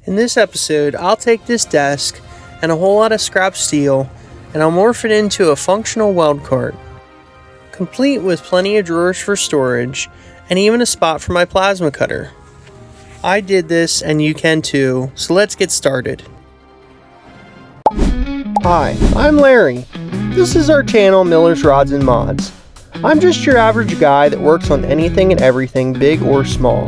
In this episode, I'll take this desk and a whole lot of scrap steel and I'll morph it into a functional weld cart, complete with plenty of drawers for storage and even a spot for my plasma cutter. I did this and you can too, so let's get started. Hi, I'm Larry. This is our channel, Miller's Rods and Mods. I'm just your average guy that works on anything and everything, big or small.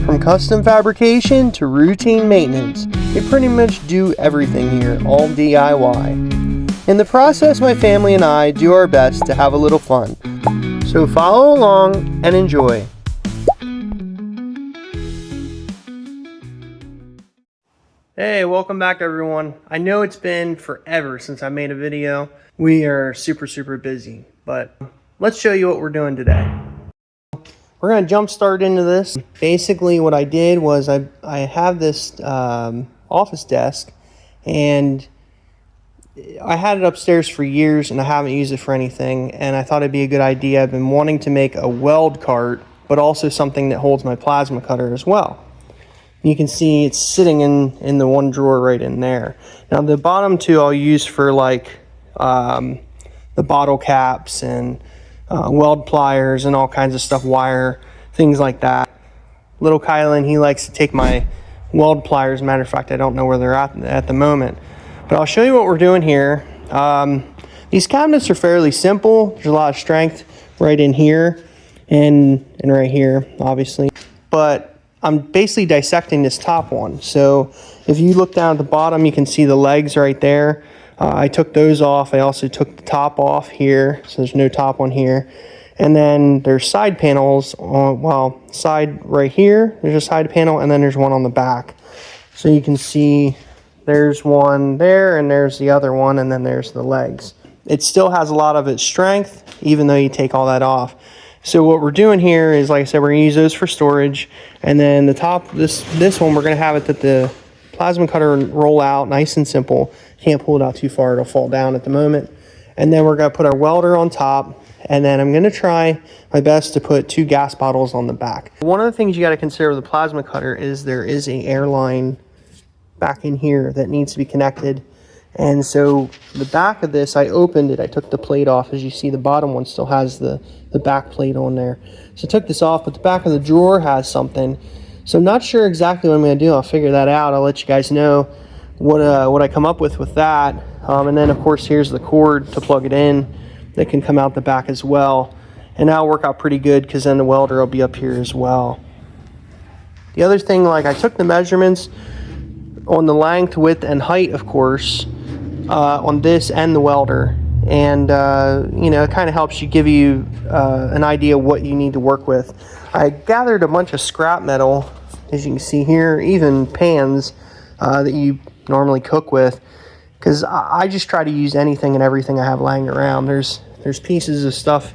From custom fabrication to routine maintenance, we pretty much do everything here, all DIY. In the process, my family and I do our best to have a little fun. So follow along and enjoy. Hey, welcome back everyone. I know it's been forever since I made a video. We are super busy, but let's show you what we're doing today. We're going to jump start into this. Basically what I did was I have this office desk and I had it upstairs for years and I haven't used it for anything, and I thought it'd be a good idea. I've been wanting to make a weld cart, but also something that holds my plasma cutter as well. You can see it's sitting in the one drawer right in there. Now the bottom two I'll use for like the bottle caps and weld pliers and all kinds of stuff, wire, things like that. Little Kylan, he likes to take my weld pliers. Matter of fact, I don't know where they're at the moment. But I'll show you what we're doing here. These cabinets are fairly simple. There's a lot of strength right in here and right here, obviously. But I'm basically dissecting this top one. So if you look down at the bottom, you can see the legs right there. I took those off. I also took the top off here, so there's no top on here. And then there's side panels on, well, side right here, there's a side panel, and then there's one on the back. So you can see there's one there, and there's the other one, and then there's the legs. It still has a lot of its strength, even though you take all that off. So what we're doing here is, like I said, we're gonna use those for storage. And then the top, this one, we're gonna have it that the plasma cutter roll out nice and simple. Can't pull it out too far, it'll fall down at the moment. And then we're gonna put our welder on top, and then I'm gonna try my best to put 2 gas bottles on the back. One of the things you gotta consider with the plasma cutter is there is a air line back in here that needs to be connected. And so the back of this, I opened it, I took the plate off. As you see, the bottom one still has the back plate on there. So I took this off, but the back of the drawer has something. So I'm not sure exactly what I'm gonna do. I'll figure that out. I'll let you guys know what I come up with that. And then of course here's the cord to plug it in that can come out the back as well. And that'll work out pretty good because then the welder will be up here as well. The other thing, like, I took the measurements on the length, width, and height, of course, on this and the welder. And you know, it kind of helps you give you an idea what you need to work with. I gathered a bunch of scrap metal, as you can see here, even pans that you normally cook with, because I just try to use anything and everything I have lying around. There's pieces of stuff,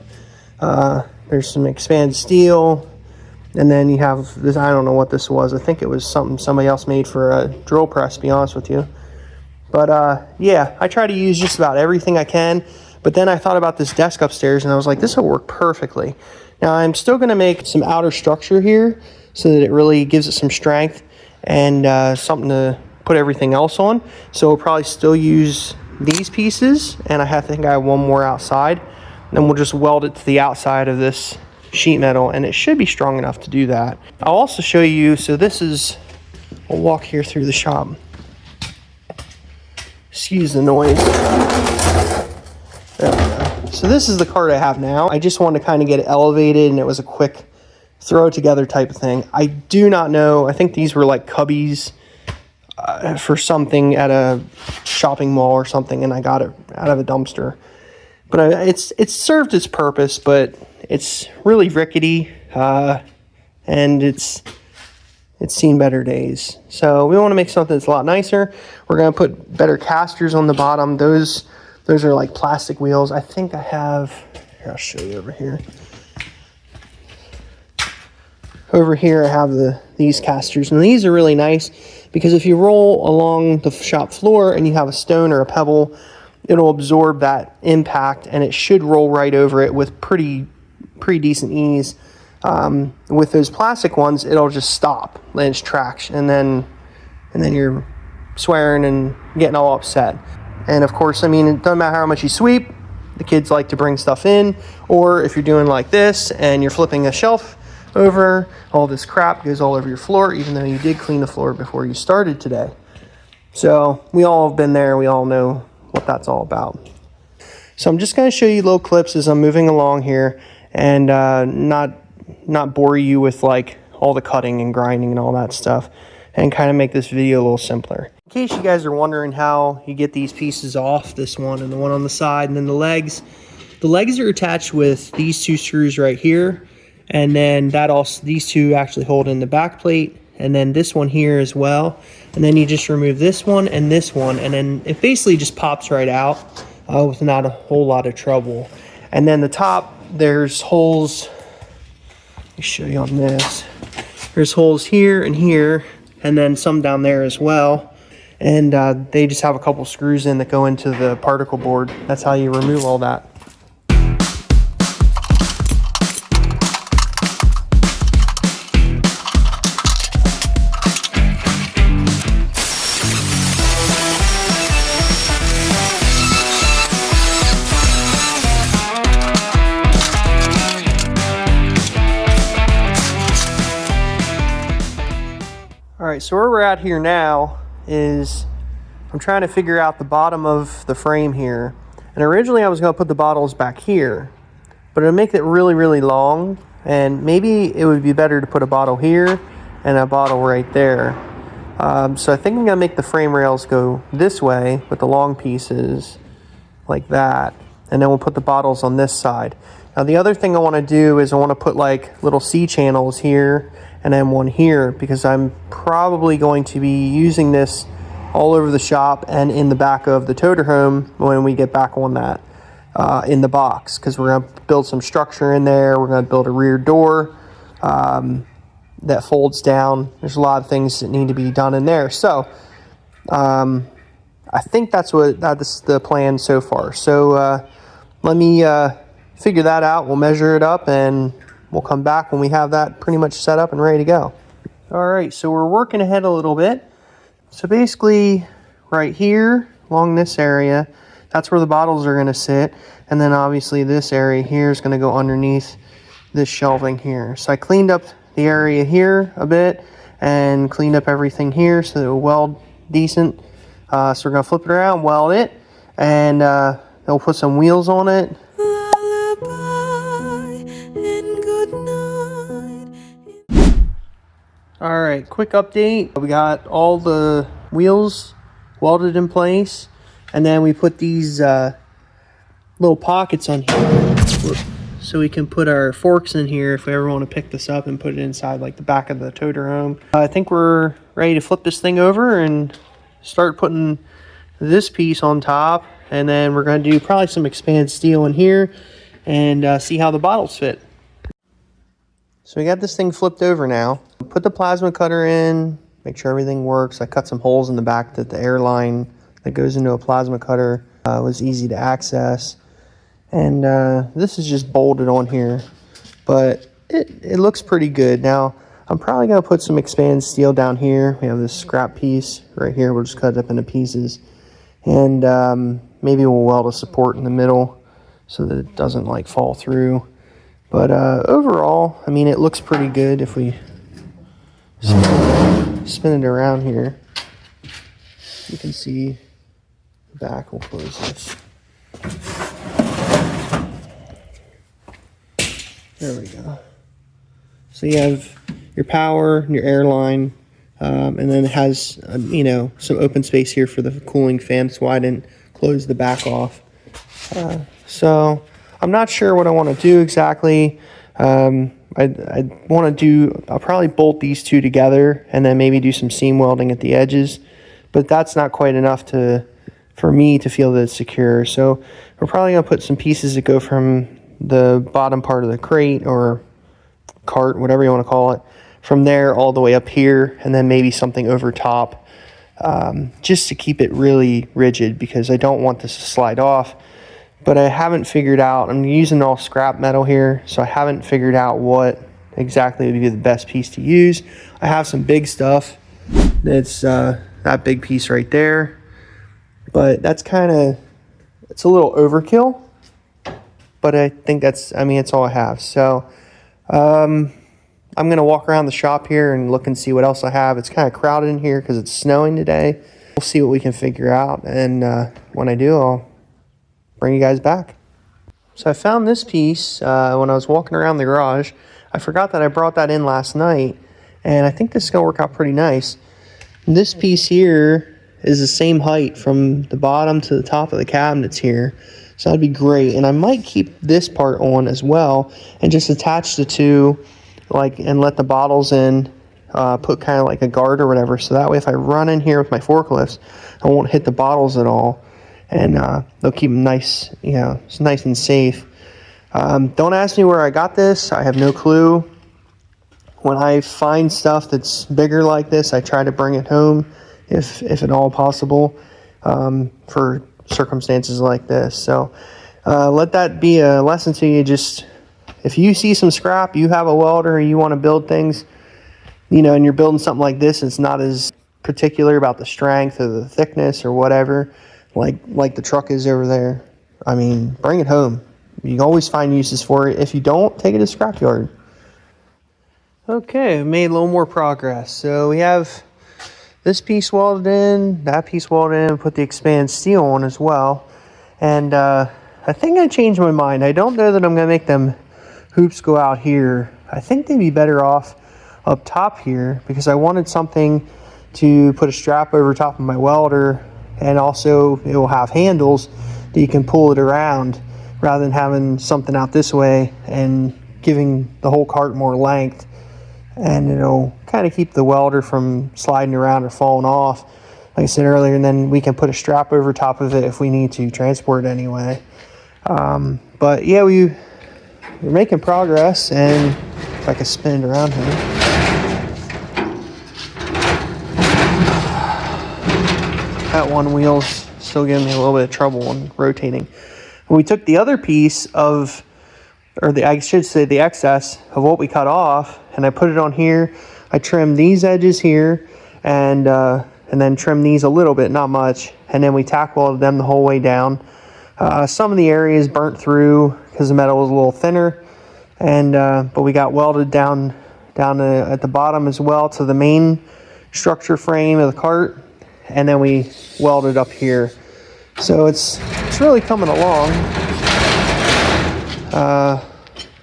there's some expanded steel, and then you have this, I don't know what this was. I think it was something somebody else made for a drill press, to be honest with you. But yeah, I try to use just about everything I can. But then I thought about this desk upstairs and I was like, this will work perfectly. Now I'm still going to make some outer structure here so that it really gives it some strength and something to put everything else on. So we'll probably still use these pieces, and I think I have one more outside. Then we'll just weld it to the outside of this sheet metal, and it should be strong enough to do that. I'll also show you, so this is, we'll walk here through the shop. Excuse the noise. There we go. So this is the cart I have now. I just wanted to kind of get it elevated, and it was a quick throw together type of thing. I do not know. I think these were like cubbies for something at a shopping mall or something, and I got it out of a dumpster. But it's served its purpose, but it's really rickety, and it's seen better days. So we want to make something that's a lot nicer. We're going to put better casters on the bottom. Those are like plastic wheels. I think I have, here, I'll show you over here. Over here I have these casters, and these are really nice because if you roll along the shop floor and you have a stone or a pebble, it'll absorb that impact and it should roll right over it with pretty decent ease. With those plastic ones, it'll just stop in its tracks, and then and then you're swearing and getting all upset. And of course, I mean, it doesn't matter how much you sweep, the kids like to bring stuff in, or if you're doing like this and you're flipping a shelf over, all this crap goes all over your floor, even though you did clean the floor before you started today. So we all have been there, we all know what that's all about. So I'm just going to show you little clips as I'm moving along here, and not bore you with like all the cutting and grinding and all that stuff, and kind of make this video a little simpler. In case you guys are wondering how you get these pieces off, this one and the one on the side and then the legs are attached with these two screws right here, and then these two actually hold in the back plate, and then this one here as well, and then you just remove this one, and then it basically just pops right out with not a whole lot of trouble. And then the top, there's holes. Let me show you on this. There's holes here and here, and then some down there as well. And they just have a couple screws in that go into the particle board. That's how you remove all that. Alright, so where we're at here now is I'm trying to figure out the bottom of the frame here. And originally I was going to put the bottles back here, but it'll make it really, really long. And maybe it would be better to put a bottle here and a bottle right there. So I think I'm going to make the frame rails go this way with the long pieces like that. And then we'll put the bottles on this side. Now the other thing I want to do is I want to put like little C channels here and then one here, because I'm probably going to be using this all over the shop and in the back of the toter home when we get back on that in the box, because we're going to build some structure in there. We're going to build a rear door that folds down. There's a lot of things that need to be done in there. So I think that's the plan so far. So let me figure that out. We'll measure it up and we'll come back when we have that pretty much set up and ready to go. All right, so we're working ahead a little bit. So basically right here along this area, that's where the bottles are going to sit. And then obviously this area here is going to go underneath this shelving here. So I cleaned up the area here a bit and cleaned up everything here so that it will weld decent. So we're going to flip it around, weld it, and they'll put some wheels on it. Alright, quick update. We got all the wheels welded in place, and then we put these little pockets on here so we can put our forks in here if we ever want to pick this up and put it inside like the back of the toter home. I think we're ready to flip this thing over and start putting this piece on top, and then we're going to do probably some expanded steel in here and see how the bottles fit. So we got this thing flipped over now. Put the plasma cutter in, make sure everything works. I cut some holes in the back that the air line that goes into a plasma cutter was easy to access. And this is just bolted on here, but it looks pretty good. Now, I'm probably going to put some expanded steel down here. We have this scrap piece right here. We'll just cut it up into pieces. And maybe we'll weld a support in the middle so that it doesn't like fall through. But overall, I mean, it looks pretty good if we spin it around here. You can see the back. We'll close this. There we go. So you have your power, your air line, and then it has, you know, some open space here for the cooling fan, so I didn't close the back off. So I'm not sure what I want to do exactly. I want to I'll probably bolt these two together and then maybe do some seam welding at the edges, but that's not quite enough for me to feel that it's secure. So we're probably going to put some pieces that go from the bottom part of the crate or cart, whatever you want to call it, from there all the way up here, and then maybe something over top, just to keep it really rigid, because I don't want this to slide off. But I haven't figured out, I'm using all scrap metal here, so I haven't figured out what exactly would be the best piece to use. I have some big stuff It's that big piece right there. But that's kind of, it's a little overkill. But I think that's, I mean, it's all I have. So I'm going to walk around the shop here and look and see what else I have. It's kind of crowded in here because it's snowing today. We'll see what we can figure out. And when I do, I'll bring you guys back. So I found this piece when I was walking around the garage. I forgot that I brought that in last night. And I think this is going to work out pretty nice. This piece here is the same height from the bottom to the top of the cabinets here. So that'd be great. And I might keep this part on as well and just attach the two, like, and let the bottles in, put kind of like a guard or whatever. So that way if I run in here with my forklifts, I won't hit the bottles at all. And they'll keep them nice, you know, it's nice and safe. Don't ask me where I got this. I have no clue. When I find stuff that's bigger like this, I try to bring it home if at all possible, for circumstances like this. So let that be a lesson to you. Just if you see some scrap, you have a welder, you want to build things, you know, and you're building something like this, it's not as particular about the strength or the thickness or whatever, like the truck is over there. I mean, bring it home. You can always find uses for it. If you don't, take it to the scrapyard. Okay, made a little more progress. So we have this piece welded in, that piece welded in, put the expanded steel on as well. And I think I changed my mind. I don't know that I'm going to make them hoops go out here. I think they'd be better off up top here because I wanted something to put a strap over top of my welder, and also it will have handles that you can pull it around rather than having something out this way and giving the whole cart more length. And it'll kind of keep the welder from sliding around or falling off, like I said earlier, and then we can put a strap over top of it if we need to transport it anyway. But yeah, we're making progress, and if I can spin it around here. That one wheel's still giving me a little bit of trouble when rotating. When we took the other piece of, or I should say the excess of what we cut off, and I put it on here. I trimmed these edges here, and then trimmed these a little bit, not much, and then we tack welded them the whole way down. Some of the areas burnt through because the metal was a little thinner, and but we got welded down at the bottom as well to the main structure frame of the cart, and then we welded up here. So it's really coming along.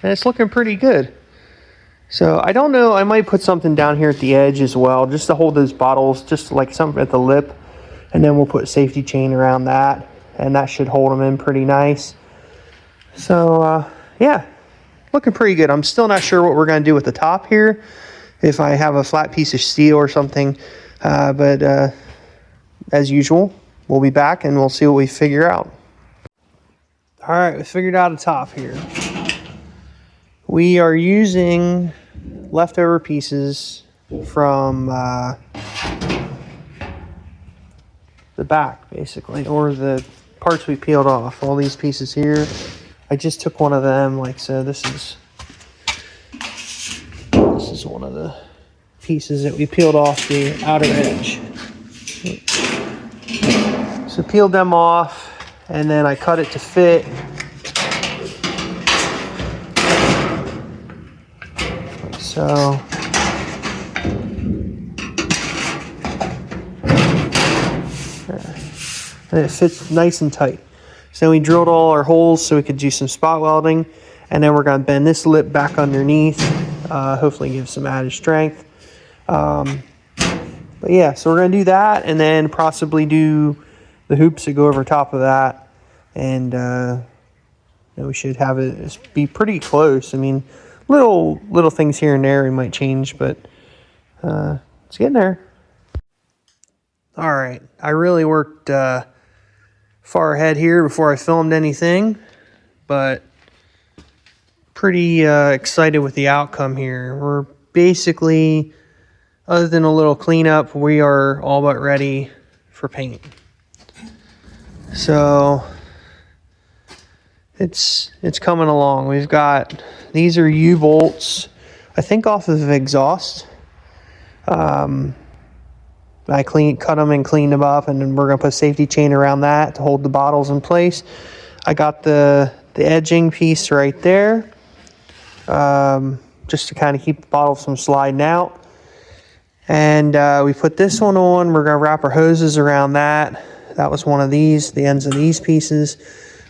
And it's looking pretty good. So I don't know, I might put something down here at the edge as well, just to hold those bottles, just like something at the lip, and then we'll put safety chain around that, and that should hold them in pretty nice. So yeah, looking pretty good. I'm still not sure what we're going to do with the top here, if I have a flat piece of steel or something, but as usual, we'll be back and we'll see what we figure out. All right, we figured out a top here. We are using leftover pieces from the back, basically, or the parts we peeled off. All these pieces here, I just took one of them, like so. This is one of the pieces that we peeled off the outer edge. So peeled them off, and then I cut it to fit. So and it fits nice and tight. So then we drilled all our holes so we could do some spot welding, and then we're going to bend this lip back underneath, hopefully give some added strength. But yeah, so we're going to do that, and then possibly do the hoops that go over top of that, and we should have it be pretty close. I mean, little things here and there we might change, but it's getting there. All right, I really worked far ahead here before I filmed anything, but pretty excited with the outcome here. We're basically, other than a little cleanup, we are all but ready for paint. So it's coming along. We've got, these are U-bolts, I think off of exhaust. I cut them and cleaned them up, and then we're gonna put a safety chain around that to hold the bottles in place. I got the edging piece right there, just to kind of keep the bottles from sliding out. And we put this one on. We're gonna wrap our hoses around that. That was one of these, the ends of these pieces.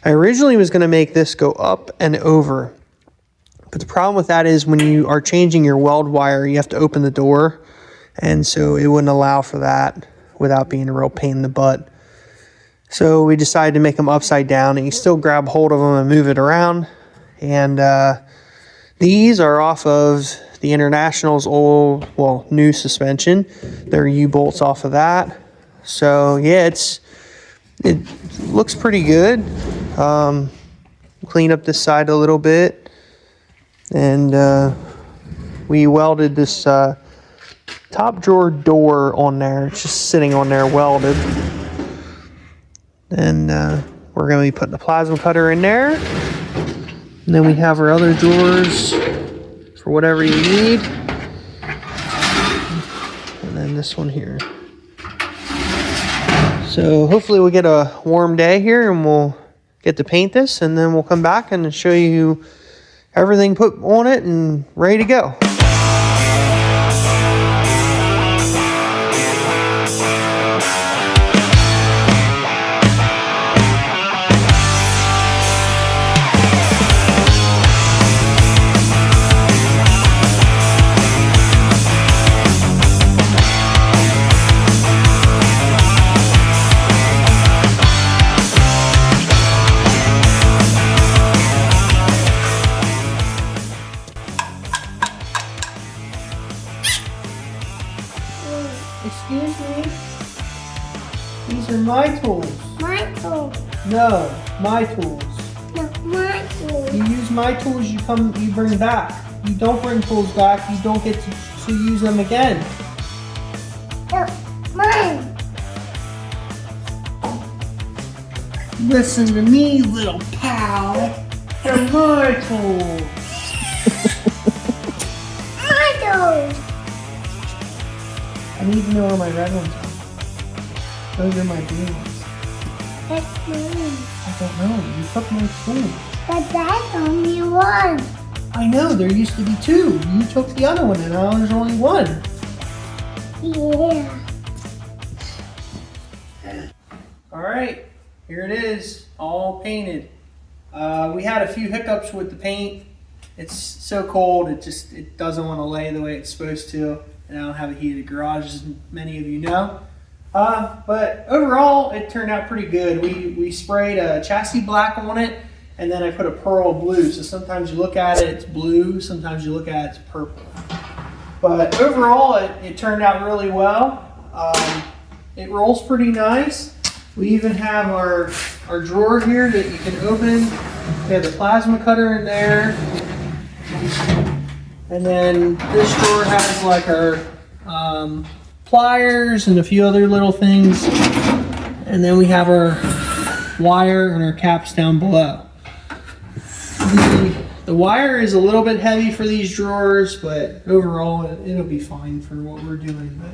I originally was gonna make this go up and over, but the problem with that is when you are changing your weld wire, you have to open the door, and so it wouldn't allow for that without being a real pain in the butt. So we decided to make them upside down, and you still grab hold of them and move it around. And these are off of the International's old, well, new suspension. They're U-bolts off of that. So yeah, it looks pretty good. Clean up this side a little bit, and we welded this top drawer door on there. It's just sitting on there welded. And we're going to be putting the plasma cutter in there. And then we have our other drawers for whatever you need. And then this one here. So hopefully we'll get a warm day here and we'll get to paint this, and then we'll come back and show you everything put on it and ready to go. Excuse me? These are my tools. My tools. No, my tools. No, my tools. You use my tools, you bring back. You don't bring tools back, you don't get to use them again. No, mine. Listen to me, little pal. They're my tools. My tools. I need to know where my red ones are. Those are my blue ones. That's mine. I don't know. You took my tools. But that's only one. I know. There used to be two. You took the other one, and now there's only one. Yeah. All right. Here it is, all painted. We had a few hiccups with the paint. It's so cold, it doesn't want to lay the way it's supposed to. And I don't have a heated garage, as many of you know. But overall, it turned out pretty good. We sprayed a chassis black on it, and then I put a pearl blue. So sometimes you look at it, it's blue. Sometimes you look at it, it's purple. But overall, it turned out really well. It rolls pretty nice. We even have our drawer here that you can open. We have the plasma cutter in there. And then this drawer has like our pliers and a few other little things. And then we have our wire and our caps down below. The wire is a little bit heavy for these drawers, but overall it'll be fine for what we're doing. But,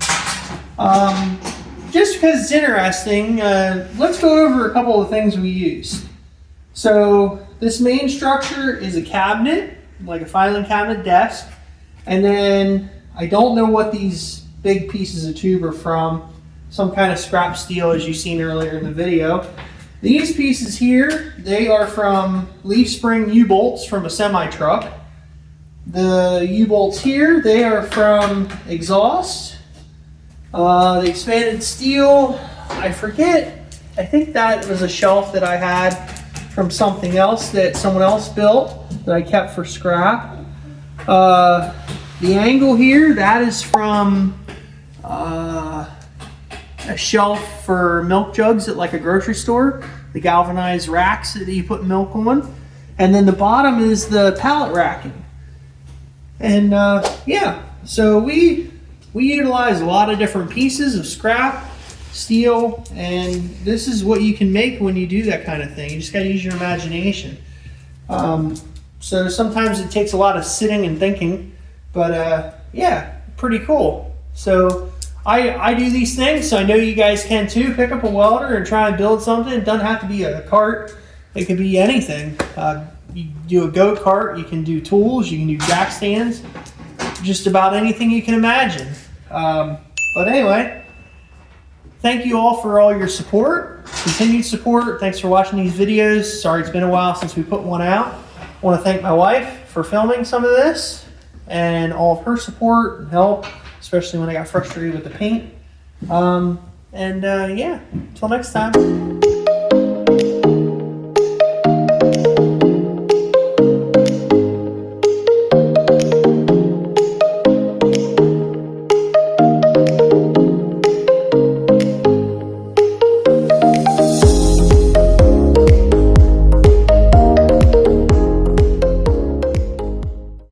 just because it's interesting, let's go over a couple of things we use. So this main structure is a cabinet, like a filing cabinet desk. And then I don't know what these big pieces of tube are from, some kind of scrap steel as you've seen earlier in the video. These pieces here, they are from leaf spring U-bolts from a semi-truck. The U-bolts here, they are from exhaust. The expanded steel, I forget, I think that was a shelf that I had from something else that someone else built that I kept for scrap. The angle here, that is from a shelf for milk jugs at like a grocery store, the galvanized racks that you put milk on. And then the bottom is the pallet racking. And yeah, so we utilize a lot of different pieces of scrap, steel, and this is what you can make when you do that kind of thing. You just gotta use your imagination. So sometimes it takes a lot of sitting and thinking, but yeah, pretty cool. So I do these things, so I know you guys can too. Pick up a welder and try and build something. It doesn't have to be a cart. It could be anything. You do a go-kart, you can do tools, you can do jack stands, just about anything you can imagine. But anyway, thank you all for all your support, continued support. Thanks for watching these videos. Sorry it's been a while since we put one out. I want to thank my wife for filming some of this and all of her support and help, especially when I got frustrated with the paint. Yeah, until next time.